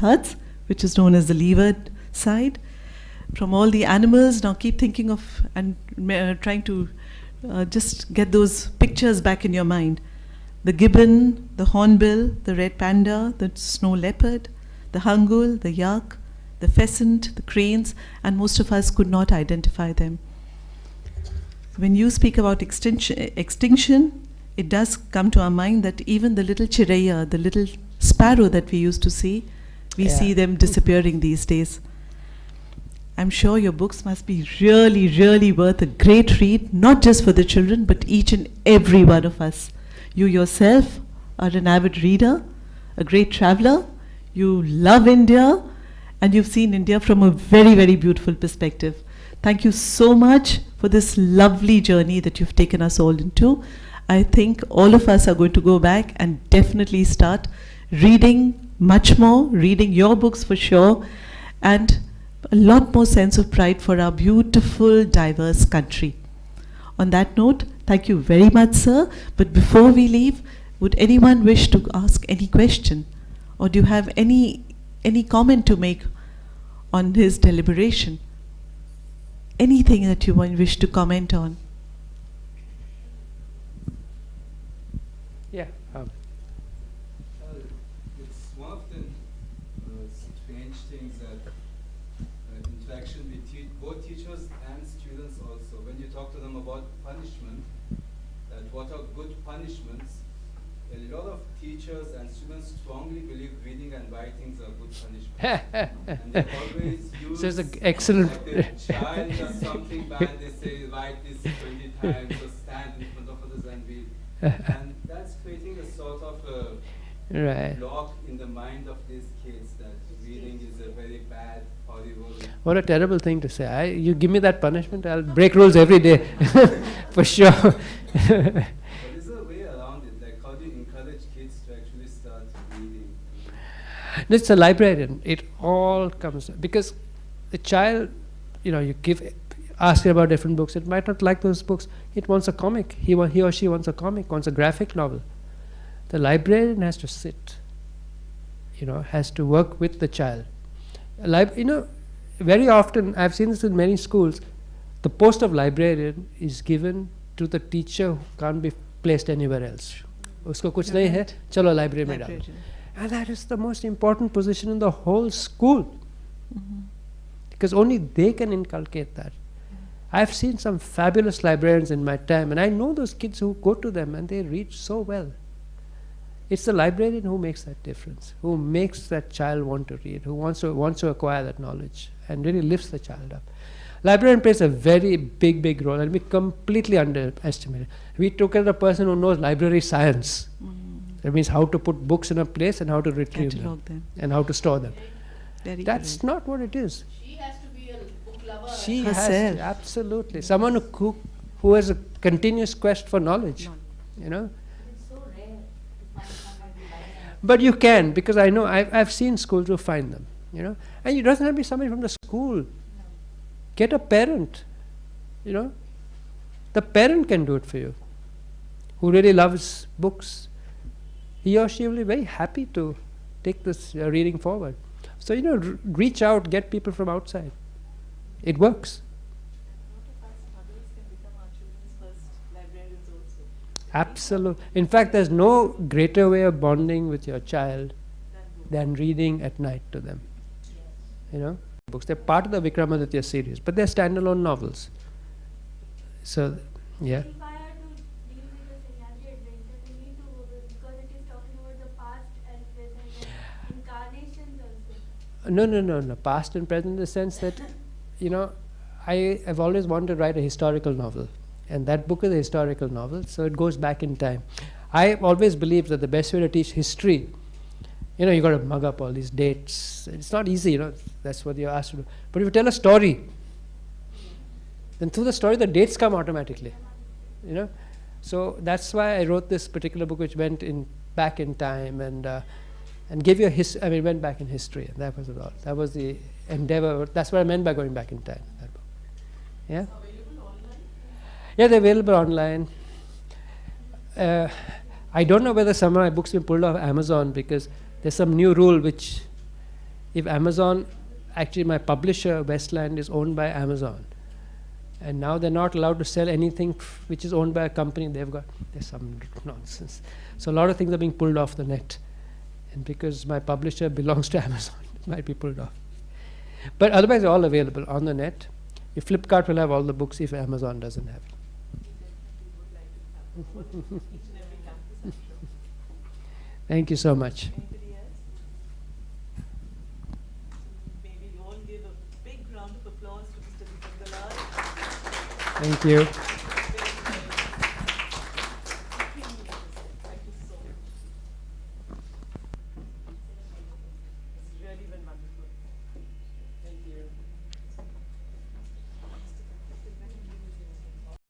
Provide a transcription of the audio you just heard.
huts, which is known as the leeward side. From all the animals, now keep thinking of and trying to just get those pictures back in your mind. The gibbon, the hornbill, the red panda, the snow leopard, the hangul, the yak, the pheasant, the cranes, and most of us could not identify them. When you speak about extinction, it does come to our mind that even the little chiraiya, the little sparrow that we used to see, we see them disappearing these days. I'm sure your books must be really, really worth a great read, not just for the children, but each and every one of us. You yourself are an avid reader, a great traveler, you love India, and you've seen India from a very, very beautiful perspective. Thank you so much for this lovely journey that you've taken us all into. I think all of us are going to go back and definitely start reading much more, reading your books for sure, and a lot more sense of pride for our beautiful, diverse country. On that note, thank you very much, sir. But before we leave, would anyone wish to ask any question? Or do you have any comment to make on his deliberation? Anything that you wish to comment on? Yeah. It's one of the strange things that interaction with both teachers and students also. When you talk to them about punishment, that what are good punishments, a lot of teachers and students strongly believe reading and writing are good punishments. And they always use, so it's an excellent like the child does something bad, they say write this 20 times or stand in front of others and read. And that's creating a sort of block in the mind of these kids that reading is a very bad, horrible. What a terrible thing to say. You give me that punishment, I'll break rules every day. For sure. But is there a way around it? Like, how do you encourage kids to actually start reading? It's a librarian. It all comes because the child, you ask it about different books. It might not like those books. It wants a comic. He or she wants a comic, wants a graphic novel. The librarian has to sit, has to work with the child. Very often, I've seen this in many schools, the post of librarian is given to the teacher who can't be placed anywhere else. Usko kuch nahi hai, chalo library mein dalo. And that is the most important position in the whole school. Because only they can inculcate that. I've seen some fabulous librarians in my time, and I know those kids who go to them and they read so well. It's the librarian who makes that difference, who makes that child want to read, who wants to acquire that knowledge and really lifts the child up. Librarian plays a very big role, and we completely underestimate it. We took at a person who knows library science. That means how to put books in a place and how to retrieve them and how to store them. That's not what it is. She has to be a book lover. She has to, absolutely. Someone who has a continuous quest for knowledge. It's so rare to find someone who likes that. But you can, because I know I've seen schools who find them. And it doesn't have to be somebody from the school. Get a parent. The parent can do it for you, who really loves books. He or she will be very happy to take this reading forward. So, reach out, get people from outside. It works. Mothers can become our children's first librarians also. Absolutely. In fact, there's no greater way of bonding with your child than reading at night to them. Books. They're part of the Vikramaditya series, but they're standalone novels. So, yeah. If I had to deal with the Sahyadri adventure, we need to, because it is talking about the past and present and incarnations also. No. Past and present in the sense that, I have always wanted to write a historical novel, and that book is a historical novel, so it goes back in time. I always believed that the best way to teach history, you got to mug up all these dates. It's not easy, that's what you're asked to do. But if you tell a story, then through the story the dates come automatically. So that's why I wrote this particular book, which went back in time and gave you went back in history, and that was it all. That was the endeavor. That's what I meant by going back in time. That book. Yeah. Available online? Yeah, they're available online. I don't know whether some of my books have been pulled off Amazon, because there's some new rule which if Amazon, actually my publisher, Westland, is owned by Amazon. And now they're not allowed to sell anything which is owned by a company. There's some nonsense. So a lot of things are being pulled off the net. And because my publisher belongs to Amazon, it might be pulled off. But otherwise, they're all available on the net. If Flipkart will have all the books if Amazon doesn't have it. We definitely would like to have each and every campus, I'm sure. Thank you so much. Anybody else? Maybe you all give a big round of applause to Mr. Deepak Dalal. Thank you.